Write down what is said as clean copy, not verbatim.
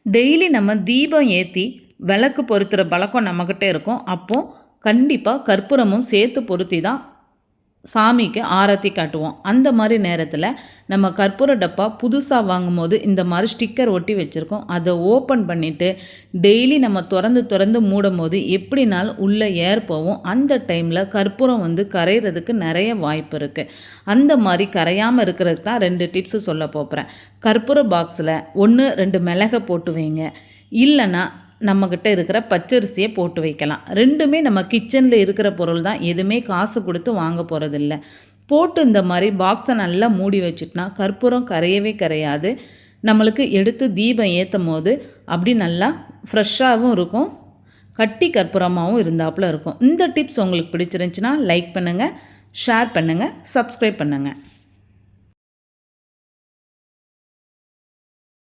Daily நம்ம தீபம் ஏற்றி விளக்கு பொருத்துகிற பழக்கம் நம்மக்கிட்ட இருக்கும். அப்போது கண்டிப்பாக கற்பூரமும் சேர்த்து பொருத்தி தான் சாமிக்கு ஆரத்தி காட்டுவோம். அந்த மாதிரி நேரத்தில் நம்ம கற்பூர டப்பா புதுசாக வாங்கும்போது இந்த மாதிரி ஸ்டிக்கர் ஒட்டி வச்சுருக்கோம். அதை ஓப்பன் பண்ணிவிட்டு டெய்லி நம்ம திறந்து மூடும் போது எப்படினாலும் உள்ளே ஏர் போவோம். அந்த டைமில் கற்பூரம் கரையிறதுக்கு நிறைய வாய்ப்பு இருக்குது. அந்த மாதிரி கரையாமல் இருக்கிறதுக்கு தான் 2 டிப்ஸு சொல்ல போகிறேன். கற்பூர பாக்ஸில் 1 2 மிளகை போட்டு வைங்க. இல்லைன்னா நம்மக்கிட்ட இருக்கிற பச்சரிசியை போட்டு வைக்கலாம். 2மே நம்ம கிச்சனில் இருக்கிற பொருள் தான், எதுவுமே காசு கொடுத்து வாங்க போகிறதில்ல. போட்டு இந்த மாதிரி பாக்ஸை நல்லா மூடி வச்சுட்டுனா கற்பூரம் கரையவே கரையாது. நம்மளுக்கு எடுத்து தீபம் ஏற்றும் போது அப்படி நல்லா ஃப்ரெஷ்ஷாகவும் இருக்கும், கட்டி கற்பூரமாகவும் இருந்தாப்புல இருக்கும். இந்த டிப்ஸ் உங்களுக்கு பிடிச்சிருந்துச்சுன்னா லைக் பண்ணுங்கள், ஷேர் பண்ணுங்கள், சப்ஸ்கிரைப் பண்ணுங்கள்.